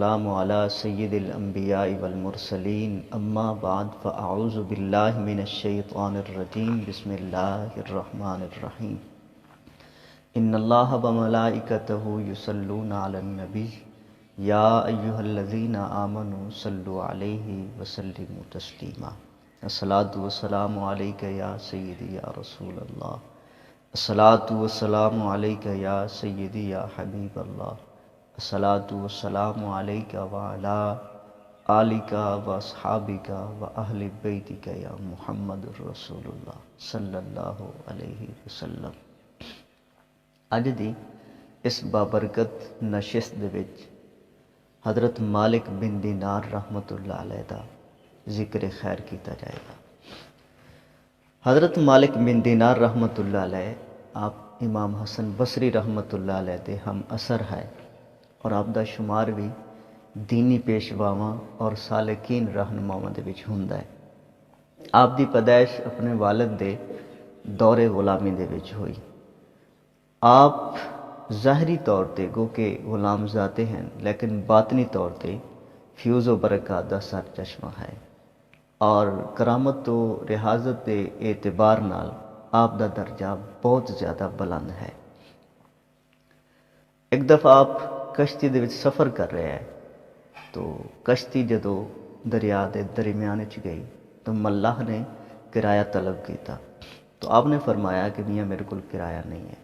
والسلام على سید الانبیاء والمرسلین اما بعد فاعوذ باللہ من الشیطان الرجیم بسم اللہ الرحمن الرحیم ان اللہ وملائکتہ یصلون علی النبی یا ایہا الذین آمنوا صلوا علیہ وسلموا تسلیما الصلاۃ والسلام علیک یا سیدی یا رسول اللہ الصلاۃ والسلام علیک یا سیدی یا حبیب اللہ الصلاۃ والسلام علیک وعلی آلک واصحابک واہل بیتک یا محمد رسول اللہ صلی اللہ علیہ وسلم۔ اج دی اس بابرکت نشست دے وچ حضرت مالک بن دینار رحمت اللہ علیہ دا ذکر خیر کیتا جائے گا۔ حضرت مالک بن دینار رحمت اللہ علیہ آپ امام حسن بصری رحمت اللہ علیہ دے ہم اثر ہے اور آپ دا شمار بھی دینی پیشواواں اور سالکین رہنماواں دے وچ ہوندا ہے۔ آپ دی پیدائش اپنے والد دے دور غلامی دے وچ ہوئی۔ آپ ظاہری طور تے گو کہ غلام ذاتے ہیں لیکن باطنی طور تے فیوز و برکات دا سر چشمہ ہے اور کرامت و رحاظت دے اعتبار نال آپ دا درجہ بہت زیادہ بلند ہے۔ ایک دفعہ آپ کشتی دے وچ سفر کر رہے ہیں تو کشتی جدو دریا دے درمیان وچ گئی تو ملاح نے کرایہ طلب کیتا تو آپ نے فرمایا کہ میاں میرے کول کرایہ نہیں ہے۔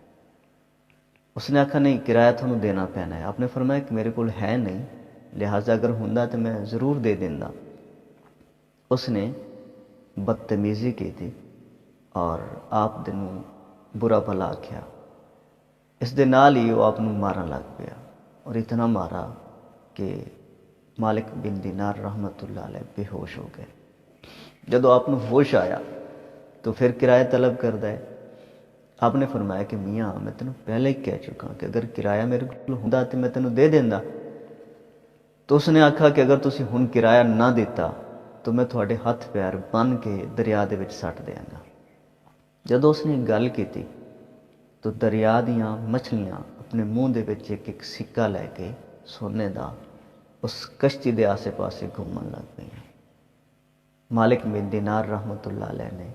اس نے آکھا نہیں کرایہ تھانوں دینا پینا ہے۔ آپ نے فرمایا کہ میرے کول ہے نہیں، لہٰذا اگر ہوندا تو میں ضرور دے دیندا۔ اس نے بدتمیزی کی تھی اور آپ دے نوں برا بھلا آکھیا۔ اس دے نال ہی وہ آپ نوں مارن لگ پیا اور اتنا مارا کہ مالک بن دینار رحمت اللہ علیہ بے ہوش ہو گئے۔ جدو آپ نوں ہوش آیا تو پھر کرایہ طلب کردا ہے۔ آپ نے فرمایا کہ میاں میں تینوں پہلے ہی کہہ چکا کہ اگر کرایہ میرے کول ہوندا تو میں تینوں دے دیندا۔ تو اس نے آکھا کہ اگر تسی ہن کرایہ نہ دیتا تو میں تھوڑے ہاتھ پیر بن کے دریا دے وچ سٹ دیاں گا۔ جدو اس نے گل کیتی تو دریا دیاں مچھلیاں اپنے منہ دے وچ ایک ایک سکہ لے کے سونے دا اس کشتی دے آسے پاسے گھومن لگ گئی۔ مالک بن دینار رحمت اللہ علیہ نے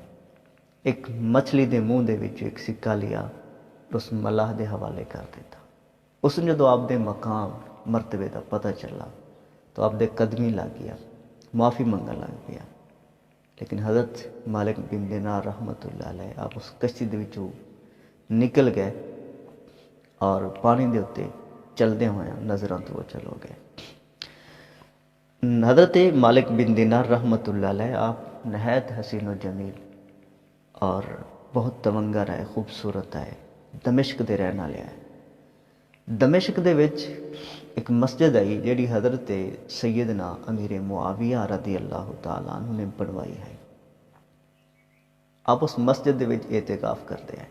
ایک مچھلی دے منہ دے وچ ایک سکہ لیا اور اس ملاح دے حوالے کر دیتا۔ اس نے جدو آپ دے مقام مرتبے دا پتہ چلا تو آپ دے قدمی لگ گیا، معافی منگن لگ گیا۔ لیکن حضرت مالک بن دینار رحمت اللہ علیہ آپ اس کشتی دے وچوں نکل گئے اور پانی دے اتے چلدے ہوئے نظراں تو وہ چلو گئے۔ حضرت مالک بن دینار رحمت اللہ علیہ آپ نہایت حسین و جمیل اور بہت تونگر ہے، خوبصورت ہے، دمشق دے رہن والے ہے۔ دمشق دے وچ ایک مسجد آئی جیڑی حضرت سیدنا امیر معاویہ رضی اللہ تعالیٰ عنہ نے بنوائی ہے۔ آپ اس مسجد دے وچ اعتکاف کرتے ہیں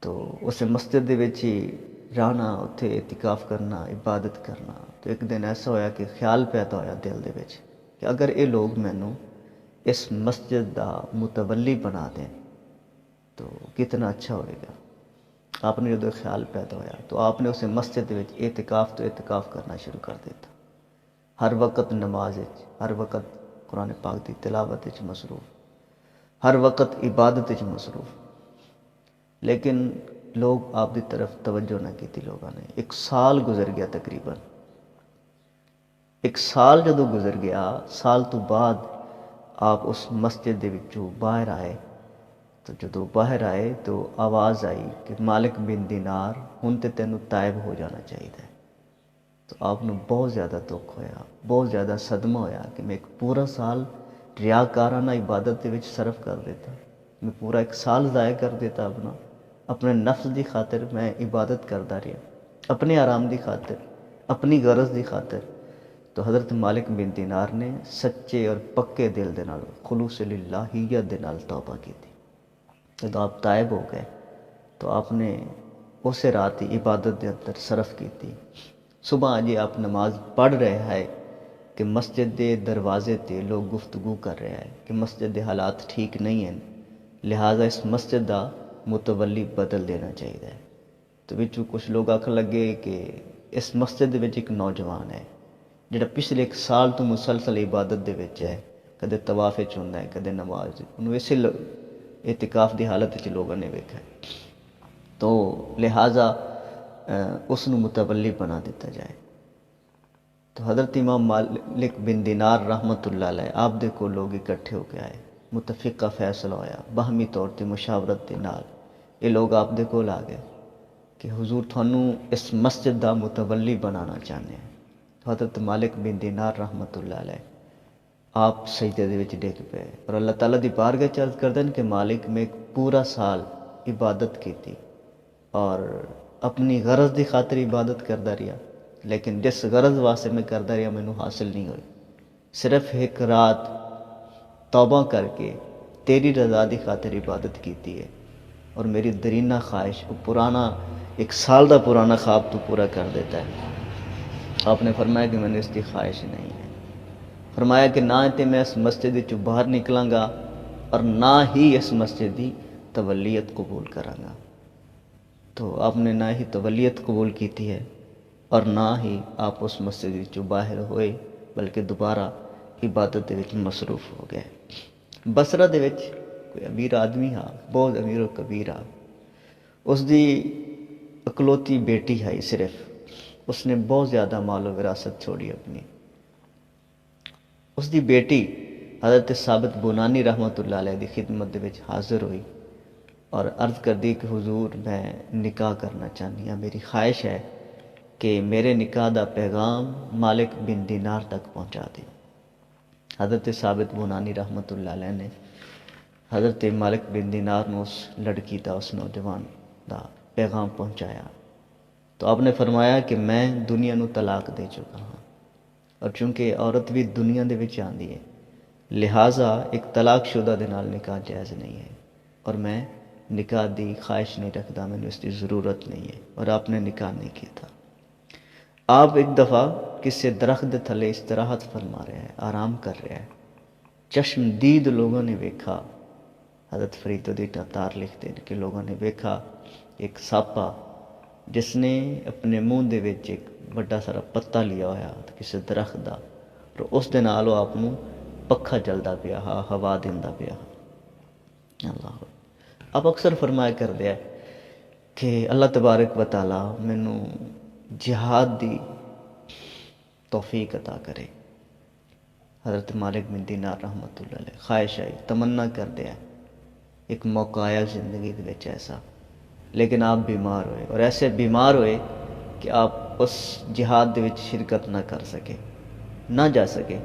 تو اس مسجد دے وچ ہی رہنا، اتھے اعتکاف کرنا، عبادت کرنا۔ تو ایک دن ایسا ہویا کہ خیال پیدا ہویا دل دے وچ کہ اگر یہ لوگ مینوں اس مسجد دا متولی بنا دیں تو کتنا اچھا ہوئے گا۔ آپ نے جدو خیال پیدا ہویا تو آپ نے اسے مسجد دے وچ اعتکاف کرنا شروع کر دیتا۔ ہر وقت نماز وچ، ہر وقت قرآن پاک دی تلاوت وچ مصروف، ہر وقت عبادت وچ مصروف۔ لیکن لوگ آپ دی طرف توجہ نہ کیتی لوگوں نے۔ ایک سال گزر گیا تقریباً۔ ایک سال جدو گزر گیا، سال تو بعد آپ اس مسجد دے وچوں باہر آئے تو جدو باہر آئے تو آواز آئی کہ مالک بن دینار ہن تے تینوں تائب ہو جانا چاہیے۔ تو آپ نوں بہت زیادہ دکھ ہویا، بہت زیادہ صدمہ ہویا کہ میں ایک پورا سال ریاکارانہ عبادت دے وچ صرف کر دیتا، میں پورا ایک سال ضائع کر دیتا اپنے نفس دی خاطر میں عبادت کردا رہا، اپنے آرام دی خاطر، اپنی غرض دی خاطر۔ تو حضرت مالک بن دینار نے سچے اور پکے دل دے نال خلوص للہیت دے نال توبہ کی تھی۔ جب آپ تائب ہو گئے تو آپ نے اسے رات ہی عبادت دے اندر صرف کی تھی۔ صبح جی آپ نماز پڑھ رہے ہیں کہ مسجد دے دروازے تے لوگ گفتگو کر رہے ہیں کہ مسجد دے حالات ٹھیک نہیں ہیں، لہٰذا اس مسجد دا متولی بدل دینا چاہیے۔ تو وچوں کچھ لوگ آکھن لگے کہ ਇਸ ਮਸਜਿਦ ਦੇ ਵਿੱਚ ਇੱਕ ਨੌਜਵਾਨ ਹੈ ਜਿਹੜਾ ਪਿਛਲੇ 1 ਸਾਲ ਤੋਂ ਮੁਸਲਸਲ ਇਬਾਦਤ ਦੇ ਵਿੱਚ ਹੈ, ਕਦੇ ਤਵਾਫ ਵਿੱਚ ਹੁੰਦਾ ਹੈ, ਕਦੇ ਨਮਾਜ਼। ਉਹਨੂੰ ਇਸੇ ਇਤਿਕਾਫ ਦੀ ਹਾਲਤ ਵਿੱਚ ਲੋਕਾਂ ਨੇ ਵੇਖਿਆ, ਤੋ ਲਿਹਾਜ਼ਾ ਉਸ ਨੂੰ ਮੁਤਵੱਲੀ ਬਣਾ ਦਿੱਤਾ ਜਾਏ। تو حضرت امام مالک بن دینار رحمۃ اللہ علیہ آپ دے کو لوگ اکٹھے ہو کے آئے، متفقہ فیصلہ ہویا باہمی طور تے مشاورت دے نال۔ یہ لوگ آپ دے کول آ گئے کہ حضور تھانوں اس مسجد دا متولی بنانا چاہنے ہیں۔ تو حضرت مالک بن دینار رحمۃ اللہ علیہ آپ سجدے دے وچ ڈگ پے اور اللہ تعالیٰ دی بارگاہ وچ عرض کردے کہ مالک میں ایک پورا سال عبادت کیتی اور اپنی غرض دی خاطر عبادت کردا رہیا، لیکن جس غرض واسطے میں کرتا رہا مینوں حاصل نہیں ہوئی۔ صرف ایک رات توبہ کر کے تیری رضا دی خاطر عبادت کیتی ہے، اور میری درینہ خواہش وہ پرانا 1 سال دا پرانا خواب تو پورا کر دیتا ہے۔ آپ نے فرمایا کہ میں نے اس کی خواہش نہیں ہے، فرمایا کہ نہ تے میں اس مسجد چوں باہر نکلاں گا اور نہ ہی اس مسجد دی تولیت قبول کراں گا۔ تو آپ نے نہ ہی تولیت قبول کیتی ہے اور نہ ہی آپ اس مسجد چوں باہر ہوئے، بلکہ دوبارہ عبادت دے وچ مصروف ہو گئے۔ بصرہ دے وچ کوئی امیر آدمی ہا، بہت امیر و کبیر ہا، اس دی اکلوتی بیٹی ہے صرف، اس نے بہت زیادہ مال و وراثت چھوڑی اپنی۔ اس دی بیٹی حضرت ثابت بنانی رحمۃ اللہ علیہ دی خدمت دے وچ حاضر ہوئی اور عرض کر دی کہ حضور میں نکاح کرنا چاہنی ہاں، میری خواہش ہے کہ میرے نکاح دا پیغام مالک بن دینار تک پہنچا دے۔ حضرت ثابت بنانی رحمۃ اللہ علیہ نے حضرت مالک بن دینار نے اس لڑکی دا، اس نوجوان دا پیغام پہنچایا، تو آپ نے فرمایا کہ میں دنیا نو طلاق دے چکا ہاں، اور چونکہ عورت بھی دنیا دے وچ آندی ہے، لہٰذا ایک طلاق شدہ دے نال نکاح جائز نہیں ہے، اور میں نکاح دی خواہش نہیں رکھدا، مینوں اس کی ضرورت نہیں ہے، اور آپ نے نکاح نہیں کیتا۔ آپ ایک دفعہ کسی درخت تھلے استراحت فرما رہے ہیں، آرام کر رہے ہیں، چشم دید لوگوں نے ویکھا، حضرت فرید الدین عطار لکھتے ہیں کہ لوگوں نے ویکھا ایک ساپا جس نے اپنے منہ دے وچ ایک بڑا سارا پتا لیا ہوا کسی درخت دا، اور اس دے نال وہ آپ نوں پکھا چلدا پیا ہا، ہوا دیندا پیا۔ اللہ آپ اکثر فرمایا کردے ہیں کہ اللہ تبارک و تعالیٰ مینوں جہاد دی توفیق عطا کرے۔ حضرت مالک بن دینار رحمۃ اللہ علیہ خواہش آئی، تمنا کر دیا، ایک موقع آیا زندگی دے وچ ایسا، لیکن آپ بیمار ہوئے، اور ایسے بیمار ہوئے کہ آپ اس جہاد دے وچ شرکت نہ کر سکے، نہ جا سکے۔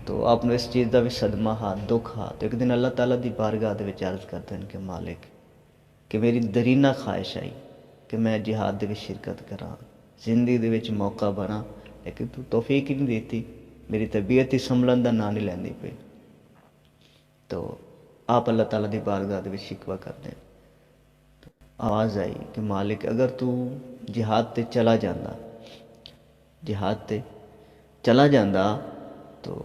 تو آپ نے اس چیز دا بھی صدمہ ہا، دکھ ہا۔ تو ایک دن اللہ تعالیٰ دی بارگاہ دے وچ عرض کرتے ہیں کہ مالک، کہ میری درینہ خواہش آئی کہ میں جہاد دے وچ شرکت کراں، زندگی دے وچ موقع بنا، لیکن تو توفیق ہی نہیں دیتی، میری طبیعت ہی سنبھلن دا نام نہیں لیندی پئی۔ تو آپ اللہ تعالیٰ دی بارگاہ دے وچ شکوہ کرتے ہیں، آواز آئی کہ مالک اگر تو جہاد تے چلا جاندا، جہاد تے چلا جاندا تو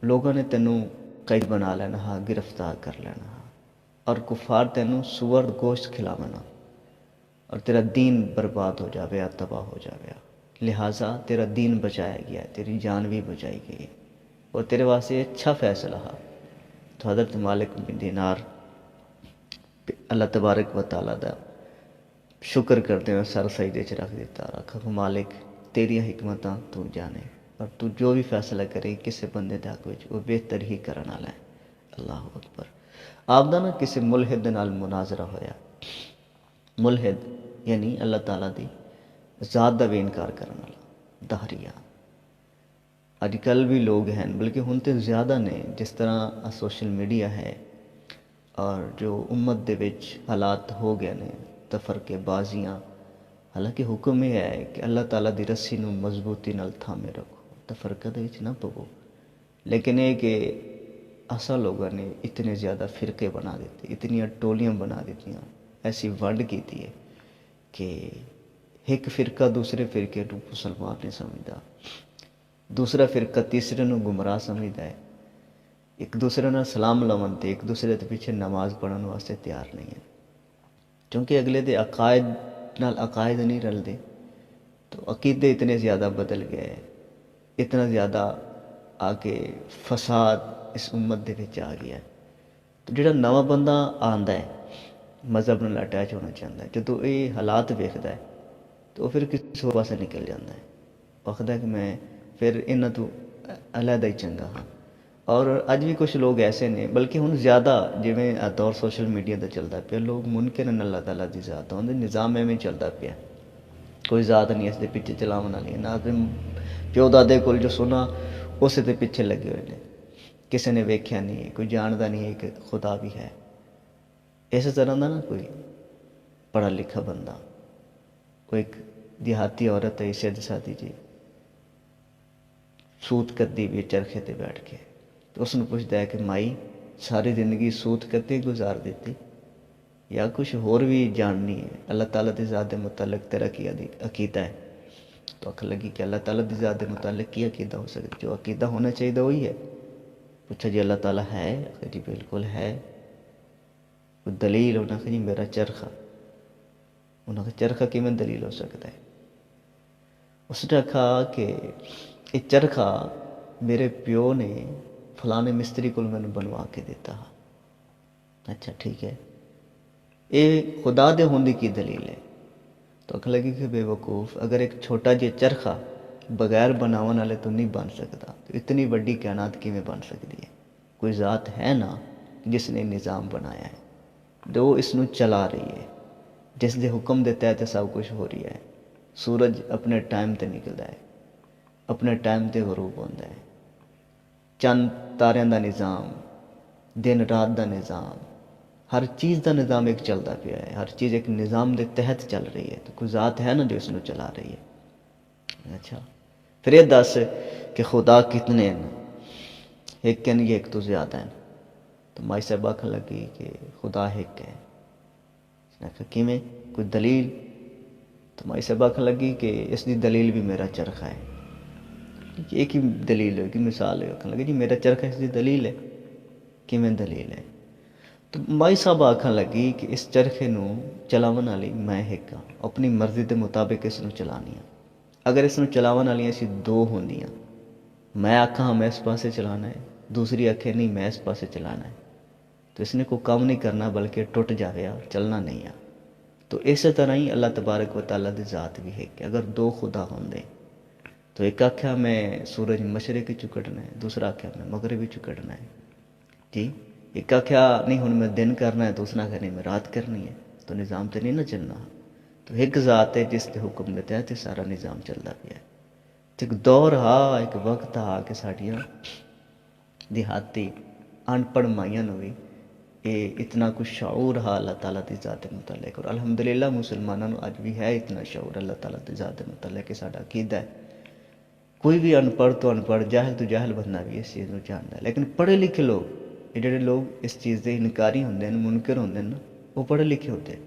لوگوں نے تینوں قید بنا لینا ہا، گرفتار کر لینا ہا، اور کفار تینوں سور گوشت کھلاونا، اور تیرا دین برباد ہو جاوے، تباہ ہو جاوے، لہٰذا تیرا دین بچایا گیا ہے، تیری جان بھی بچائی گئی ہے، اور تیرے واسطے اچھا فیصلہ ہے۔ تو حضرت مالک بن دینار اللہ تبارک و تعالیٰ دا شکر کرتے ہوئے سر سجدے چ رکھ دیتا، رکھا کہ مالک تیری حکمتاں تو جانے، اور تو جو بھی فیصلہ کرے کسی بندے دے حق وچ وہ بہتر ہی کرن والا ہے۔ اللہ اکبر۔ آپ دا نا کسی ملحد دے نال مناظرہ ہویا، ملحد یعنی اللہ تعالیٰ دی ذات دا بھی انکار کرن والا، دہریہ۔ اج کل بھی لوگ ہیں، بلکہ ہن تے زیادہ نے، جس طرح سوشل میڈیا ہے اور جو امت دے وچ حالات ہو گئے نے، تفرقے بازیاں، حالانکہ حکم یہ ہے کہ اللہ تعالیٰ دی رسی نو مضبوطی نال تھامے رکھو، تفرقہ دے وچ نہ پو، لیکن یہ کہ اساں لوگوں نے اتنے زیادہ فرقے بنا دیتے، اتنی ٹولیاں بنا دیتیاں، ایسی ونڈ کیتی ہے کہ ایک فرقہ دوسرے فرقے نو مسلمان نہیں سمجھدا، دوسرا فرقہ تیسرے نو گمراہ سمجھدا ہے، ایک دوسرے نال سلام لاون تے ایک دوسرے دے پیچھے نماز پڑھن واسطے تیار نہیں ہے، کیونکہ اگلے دے عقائد نال عقائد نہیں رلدے، تو عقیدے اتنے زیادہ بدل گئے, اتنا زیادہ آگے فساد اس امت دے وچ آ گیا. تو جڑا نواں بندہ آندا ہے مذہب نال اٹیچ ہونا چاہتا ہے, جدو یہ حالات ویکھدا ہے تو پھر کسی ہور پاسے نکل جاتا ہے, آخدا ہے کہ میں پھر انہاں تو علیحدہ ہی چنگا ہاں. اور اج بھی کچھ لوگ ایسے نے, بلکہ ہن زیادہ جویں دور سوشل میڈیا دا چلدا پیا, لوگ منکرن اللہ تعالیٰ دی ذات ہوندے, نظام ایویں چلدا پیا, کوئی ذات نہیں اس دے پیچھے چلاون والی, نہ پیو دادے کول جو سنا اس دے پیچھے لگے ہوئے نے, کسی نے ویکھیا نہیں ہے, کوئی جاندا نہیں ہے کہ خدا بھی ہے. اس طرح دا نا کوئی پڑھا لکھا بندہ, کوئی ایک دیہاتی عورت ہے سیدھ سادی جی, سوت کرتی بھی چرخے تے بیٹھ کے, تو اس نے پوچھتا ہے کہ مائی ساری زندگی سوت کرتے گزار دیتی یا کچھ ہور بھی جاننی ہے, اللہ تعالیٰ دی ذات دے متعلق تیرا کی عقیدہ ہے؟ تو آخر لگی کہ اللہ تعالیٰ دی ذات دے متعلق کی عقیدہ ہو سکتا, جو عقیدہ ہونا چاہیے وہی ہے. پوچھا جی اللہ تعالیٰ ہے؟ آخر جی بالکل ہے. کوئی دلیل ہونا کہ جی میرا چرخہ, انہوں نے چرخہ کیویں دلیل ہو سکتا ہے؟ اس نے کہا کہ یہ چرخہ میرے پیو نے فلانے مستری کو میں بنوا کے دیتا. اچھا ٹھیک ہے, یہ خدا دے ہونے کی دلیل ہے. تو آخر لگی کہ بے وقوف, اگر ایک چھوٹا جہا چرخہ بغیر بناون والے تو نہیں بن سکتا, تو اتنی بڑی کائنات کیویں بن سکتی ہے؟ کوئی ذات ہے نا جس نے نظام بنایا ہے, جو اس نو چلا رہی ہے, جس دے حکم دے تحت سب کچھ ہو رہی ہے. سورج اپنے ٹائم تے نکلدا ہے, اپنے ٹائم تے غروب ہوندا ہے, چند تاریاں دا نظام, دن رات دا نظام, ہر چیز دا نظام ایک چلتا پیا ہے, ہر چیز ایک نظام دے تحت چل رہی ہے. تو کوئی ذات ہے نا جو اس نو چلا رہی ہے. اچھا پھر یہ دس کہ خدا کتنے ہیں؟ ایک کہ نہیں, ایک تو زیادہ ہیں. تو مائی صاحب آکھن لگی کہ خدا ایک ہے. اس نے کہا کیویں, کوئی دلیل؟ تو مائی صاحب آکھن لگی کہ اس دی دلیل بھی میرا چرخہ ہے. ایک ہی دلیل ہے, کہ مثال ہے. آکھن لگی جی میرا چرخہ اس دی دلیل ہے. کیویں دلیل ہے؟ تو مائی صاحب آکھن لگی کہ اس چرخے نو چلاون والی میں ایک ہاں, اپنی مرضی دے مطابق اس نو چلانی ہاں. اگر اس نو چلاون والیاں اسی دو ہوندیاں, میں آکھاں میں اس پاسے چلانا ہے, دوسری آکھے نہیں میں اس پاسے چلانا ہے, تو اس نے کوئی کام نہیں کرنا بلکہ ٹوٹ جاوے اور چلنا نہیں ہے. تو اسی طرح ہی اللہ تبارک و تعالیٰ دی ذات بھی ہے کہ اگر دو خدا ہوندے تو ایک آکھیا میں سورج مشرق چ کڈنا ہے, دوسرا آکھیا میں مغرب چ کڈنا ہے. جی ایک آکھیا نہیں ہن میں دن کرنا ہے, دوسرا آکھیا نہیں میں رات کرنی ہے. تو نظام تو نہیں نہ چلنا. تو ایک ذات ہے جس کے حکم دے تحت سارا نظام چلتا پیا ہے. ایک دور ہا, ایک وقت آ کہ ساڈیاں دیہاتی ان پڑھ مائیاں نو بھی یہ اتنا کچھ شعور ہا اللہ تعالیٰ دی ذات متعلق, اور الحمدللہ مسلمانوں نو اج بھی ہے اتنا شعور اللہ تعالیٰ دی ذات متعلق کہ ساڈا عقیدہ ہے. کوئی بھی ان پڑھ تو ان پڑھ, جاہل تو جاہل بندہ بھی اس چیز کو جانتا ہے. لیکن پڑھے لکھے لوگ, یہ جڑے لوگ اس چیز دے انکاری ہوندے ہیں, منکر ہوندے ہیں نا, وہ پڑھے لکھے ہوتے ہیں,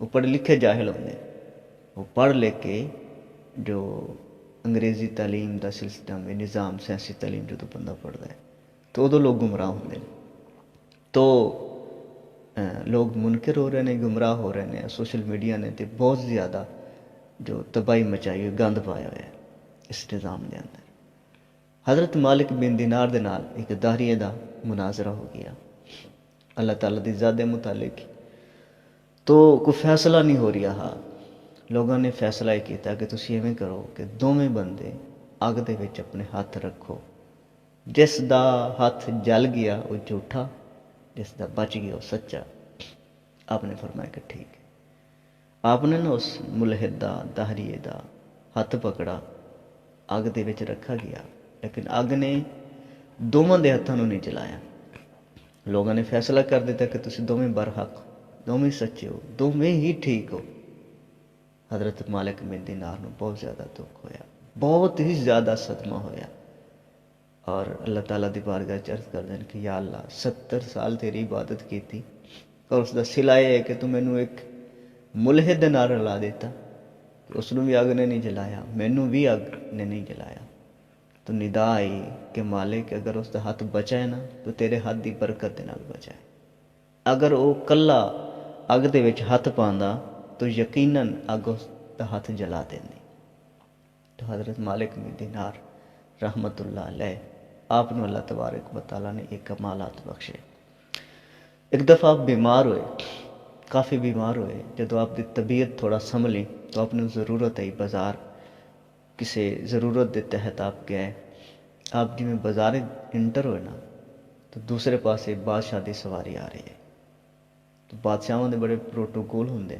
وہ پڑھے لکھے جاہل ہوندے ہیں. وہ پڑھ لے کے جو انگریزی تعلیم دا سسٹم, نظام سیاسی تعلیم جو بندہ پڑھتا ہے تو ادو لوگ گمراہ ہوندے ہیں. تو لوگ منکر ہو رہے ہیں, گمراہ ہو رہے ہیں. سوشل میڈیا نے تو بہت زیادہ جو تباہی مچائی ہوئی, گند پایا ہوا ہے اس نظام دے اندر. حضرت مالک بن دینار دے نال ایک داہریے دا مناظرہ ہو گیا اللہ تعالیٰ دی ذات دے متعلق. تو کوئی فیصلہ نہیں ہو رہا. لوگوں نے فیصلہ یہ کیتا کہ تسی ایویں کرو کہ دونوں بندے اگ دے وچ اپنے ہاتھ رکھو, جس دا ہاتھ جل گیا وہ جھوٹا, جس دا بچ گیا وہ سچا. آپ نے فرمایا کہ ٹھیک ہے. آپ نے نا اس ملحد دا, داہریے دا ہاتھ پکڑا, اگ دے وچ رکھا گیا, لیکن اگ نے دونوں دے ہاتھوں نہیں جلایا. لوگوں نے فیصلہ کر دیتا کہ تسی دونوں برحق, دونوں سچے ہو, دونوں ہی ٹھیک ہو. حضرت مالک بن دینار نو بہت زیادہ دکھ ہویا, بہت ہی زیادہ صدمہ ہویا, اور اللہ تعالیٰ دی بارگاہ چ عرض کر دین کہ یا اللہ 70 سال تیری عبادت کی تھی, اور اس دا صلہ یہ ہے کہ تو مینوں ایک ملحد دے نال رلا دیتا. اس نو بھی اگ نے نہیں جلایا, مینوں بھی اگ نے نہیں جلایا. تو ندا آئی کہ مالک اگر اس دا ہاتھ بچا ہے نا تو تیرے ہاتھ دی برکت دے نال بچا ہے. اگر وہ کلا اگ دے وچ ہاتھ پاندا تو یقیناً اگ اس دا ہاتھ جلا دیندی. تو حضرت مالک بن دینار رحمتullah علیہ آپ نے اللہ تبارک و تعالیٰ نے ایک کمالات بخشے. ایک دفعہ آپ بیمار ہوئے، کافی بیمار ہوئے. جدو آپ کی طبیعت تھوڑا سنبھلی تو آپ نے ضرورت آئی بازار، کسی ضرورت کے تحت آپ گئے. آپ جی میں بازار انٹر ہوئے نا تو دوسرے پاسے بادشاہ کی سواری آ رہی ہے. تو بادشاہوں کے بڑے پروٹوکول ہوں نے.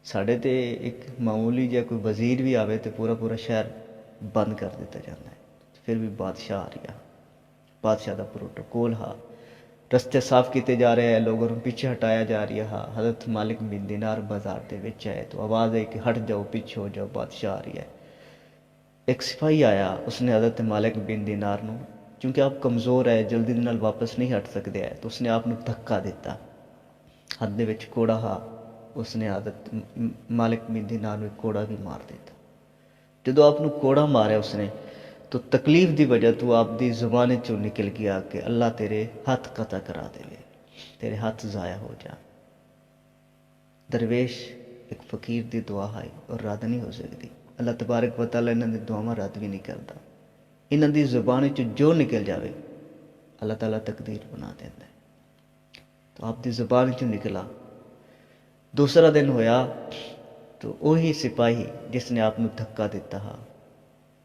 ساڑھے تے ایک معمولی جہا کوئی وزیر بھی آوے تو پورا پورا شہر بند کر دیتا جاتا ہے. پھر بھی بادشاہ آ رہا، بادشاہ کا پروٹوکول ہا. رستے صاف کیتے جا رہے ہیں، لوگوں کو پیچھے ہٹایا جا رہا ہے. حضرت مالک بن دینار بازار دے وچ آئے تو آواز آئی کہ ہٹ جاؤ، پیچھے ہو جاؤ، بادشاہ آ رہی ہے. ایک سپاہی آیا، اس نے حضرت مالک بن دینار نو، چونکہ آپ کمزور ہے، جلدی نال واپس نہیں ہٹ سکتے ہیں، تو اس نے آپ نو دھکا دیتا. ہاتھ دے وچ کوڑا ہا، اس نے حضرت مالک بن دینار نو ایک کوڑا بھی مار دیتا. جدو آپ نو کوڑا ماریا اس نے تو تکلیف دی وجہ تو آپ دی زبان چوں نکل گیا کہ اللہ تیرے ہاتھ قطع کرا دے، تیرے ہاتھ ضائع ہو جا. درویش ایک فقیر دی دعا ہے اور رد نہیں ہو سکتی. اللہ تبارک و تعالیٰ انہاں دی دعاواں رد بھی نہیں کرتا. انہاں دی زبان چوں جو نکل جاوے اللہ تعالیٰ تقدیر بنا دیندا ہے. تو آپ دی زبان چوں نکلا. دوسرا دن ہویا تو وہی سپاہی جس نے آپ نو دھکا دیتا ہا،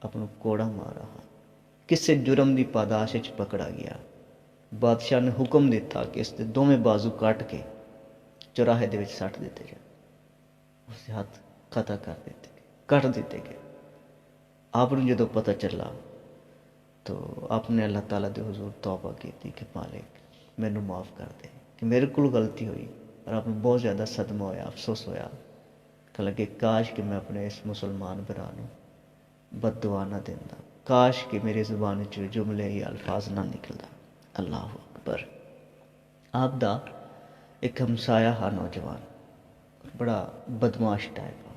اپنا کوڑا مارا ہا، کسے جرم دی پاداش وچ پکڑا گیا. بادشاہ نے حکم دیتا کہ اس دے دوویں بازو کٹ کے چوراہے دے وچ سٹ دیتے گئے. اس کے ہاتھ قطع کر دیتے گئے، کٹ دیتے گئے. آپ نے جدو پتہ چلا تو آپ نے اللہ تعالیٰ دے حضور توبہ کی تھی کہ مالک مینوں معاف کر دے کہ میرے کو غلطی ہوئی. اور آپ نے بہت زیادہ صدمہ ہویا، افسوس ہویا کہ لگے کاش کہ میں اپنے اس مسلمان برا نو بد دعا نہ دینا، کاش کہ میری زبان چ جملے یا الفاظ نہ نکلدا. اللہ اکبر. آپ دا ایک ہمسایا ہا نوجوان، بڑا بدماش ٹائپ آ،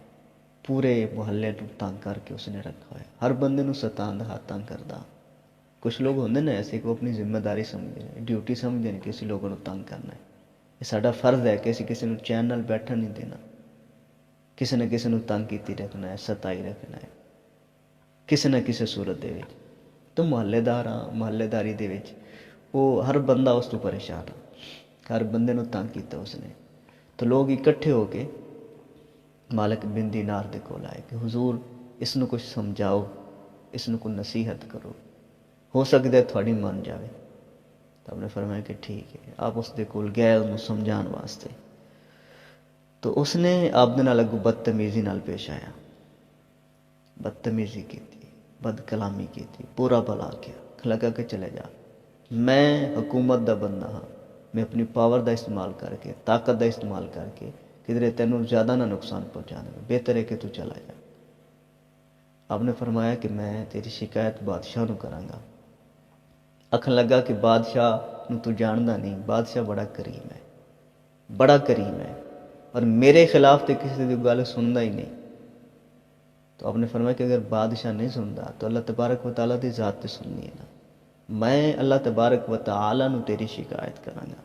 پورے محلے نو تنگ کر کے اس نے رکھا ہوا. ہر بندے نو ستاندا ہا، تنگ کردا. کچھ لوگ ہوندے نا ایسے کہ وہ اپنی ذمہ داری سمجھتے ہیں، ڈیوٹی سمجھتے ہیں کہ اسی لوگوں نو تنگ کرنا ہے. یہ ساڈا فرض ہے کہ اسی کسی نو چین نال بیٹھن نہیں دینا، کسی نہ کسی نو تنگ کیتی رکھنا ہے، ستائی رکھنا ہے کسی نہ کسی صورت دے وچ. تو محلے دار ہاں، محلے داری دے وچ وہ ہر بندہ اس تو پریشان ہے، ہر بندے نو تنگ کیتا اس نے. تو لوگ اکٹھے ہو کے مالک بن دینار دے کول آئے کہ حضور اس نو کچھ سمجھاؤ، اس نو کوئی نصیحت کرو، ہو سکتا ہے تھوڑی من جاوے. تو آپ نے فرمایا کہ ٹھیک ہے. آپ اس دے کول گئے انہوں سمجھان واسطے. تو اس نے آپ دے نال اگوں بدتمیزی نال پیش آیا، بدتمیزی کی تھی، بد کلامی کی تھی، پورا بلا کیا. لگا کہ چلے جا، میں حکومت دا بندہ ہاں، میں اپنی پاور دا استعمال کر کے، طاقت دا استعمال کر کے کدھر تینوں زیادہ نہ نقصان پہنچانا، بہتر ہے کہ تو چلا جا. آپ نے فرمایا کہ میں تیری شکایت بادشاہ نو کراں گا. آکھن لگا کہ بادشاہ نو تو جاندا نہیں، بادشاہ بڑا کریم ہے، بڑا کریم ہے، اور میرے خلاف تے کسی دی گل سندا ہی نہیں. تو آپ نے فرمایا کہ اگر بادشاہ نہیں سندا تو اللہ تبارک و تعالیٰ دی ذات تے سننی ہے نا، میں اللہ تبارک و تعالیٰ نو تیری شکایت کراں گا.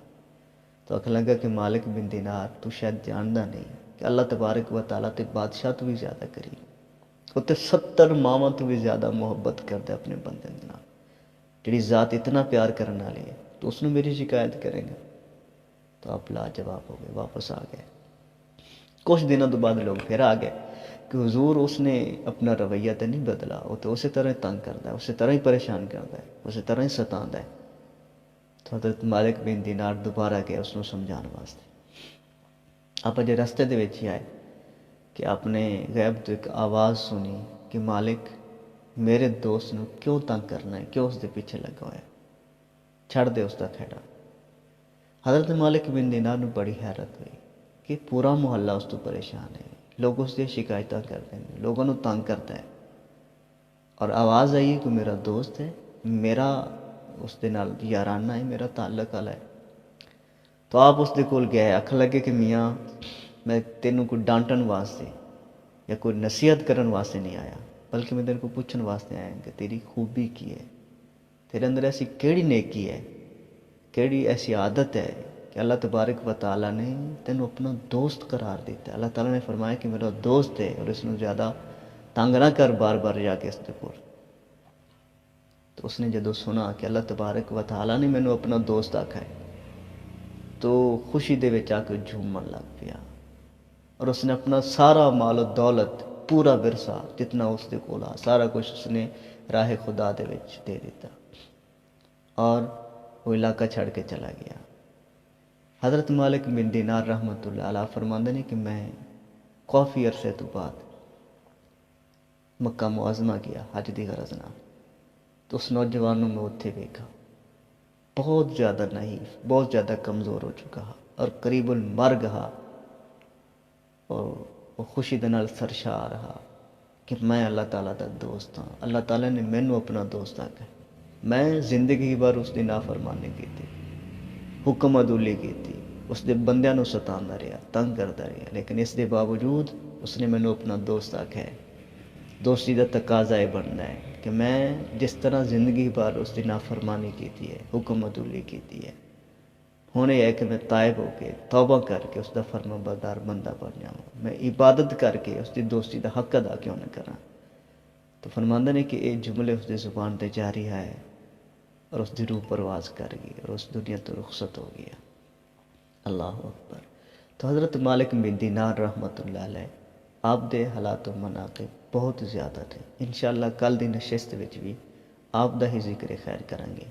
تو آکھن لگا کہ مالک بن دینار تو شاید جاندا نہیں کہ اللہ تبارک و تعالیٰ تے بادشاہ تو بھی زیادہ کریم، وہ تے 70 ماواں تو بھی زیادہ محبت کردا اپنے بندے دے نال. جڑی ذات اتنا پیار کرنے والی ہے تو اس نے میری شکایت کرے گا. تو آپ لاجواب ہو گئے، واپس آ گئے. کچھ دنوں تو بعد لوگ پھر آ گئے کہ حضور اس نے اپنا رویہ تو نہیں بدلا، وہ تو اسی طرح تنگ کرتا ہے، اسی طرح ہی پریشان کرتا ہے، اسی طرح ہی ستاندا ہے. تو حضرت مالک بن دینار دوبارہ گئے اس کو سمجھان واسطے. آپ اجے رستے دے وچ ہی آئے کہ آپ نے غیب تو ایک آواز سنی کہ مالک میرے دوست نو کیوں تنگ کرنا ہے، کیوں اس دے پیچھے لگا ہوا ہے، چھڑ دے اس دا کھیڑا. حضرت مالک بن دینار نو بڑی حیرت ہوئی کہ پورا محلہ اس تو پریشان ہے، لوگ اس دی شکایتاں کرتے ہیں، لوگوں نو تنگ کرتا ہے، اور آواز آئی کہ میرا دوست ہے، میرا اس دے نال یارانہ ہے، میرا تعلق والا ہے. تو آپ اس دے کول گئے. آکھن لگے کہ میاں میں تینوں کو ڈانٹن واسطے یا کوئی نصیحت کرن واسطے نہیں آیا، بلکہ میں تیرے کو پوچھن واسطے آیا کہ تیری خوبی کی ہے، تیرے اندر ایسی کیڑی نیکی ہے، کیڑی ایسی عادت ہے کہ اللہ تبارک و تعالیٰ نے تینوں اپنا دوست قرار دیتا ہے. اللہ تعالیٰ نے فرمایا کہ میرا دوست ہے اور اس نے زیادہ تنگ نہ کر بار بار جا کے اس دے کول۔ تو اس نے جدو سنا کہ اللہ تبارک و تعالیٰ نے مینوں اپنا دوست آکھا ہے تو خوشی دے وچ آ کے جھومن لگ پیا، اور اس نے اپنا سارا مال و دولت، پورا ورثہ جتنا اس دے کول سارا کچھ اس نے راہ خدا دے وچ دے دیتا، اور وہ علاقہ چھڑ کے چلا گیا۔ حضرت مالک بن دینار رحمۃ اللہ علیہ فرماندے نے کہ میں کافی عرصے تو بعد مکہ معظمہ گیا حج دی غرض نال، تو اس نوجوان میں اتنے ویکھا، بہت زیادہ نحیف، بہت زیادہ کمزور ہو چکا ہا، اور قریب المرگ ہا، اور وہ خوشی دے نال سرشار رہا کہ میں اللہ تعالیٰ دا دوست ہاں، اللہ تعالیٰ نے مینوں اپنا دوست آکھا ہے۔ میں زندگی بھر اس دی نافرمانی کی، حکم عدولی کی، اس دے بندیاں نوں ستاندا رہا، تنگ کردا رہا، لیکن اس دے باوجود اس نے مینوں اپنا دوست آکھا ہے۔ دوستی دا تقاضا یہ بننا ہے کہ میں جس طرح زندگی بھر اس دی نافرمانی کی ہے، حکم عدولی کی ہے، ہن یہ ہے کہ میں تائب ہو کے توبہ کر کے اس دا فرما بردار بندہ بن جاواں، میں عبادت کر کے اس دی دوستی دا حق ادا کیوں نہ کراں۔ تو فرماندے نے کہ یہ جملے اس دی زبان تے جاری ہے، اور اس دی روح پرواز کر گئی اور اس دنیا تو رخصت ہو گیا۔ اللہ اکبر۔ تو حضرت مالک بن دینار رحمۃ اللہ علیہ آپ دے حالات و مناقب بہت زیادہ تھے۔ انشاءاللہ کل دی نشست وچ بھی آپ دا ہی ذکر خیر کریں گے۔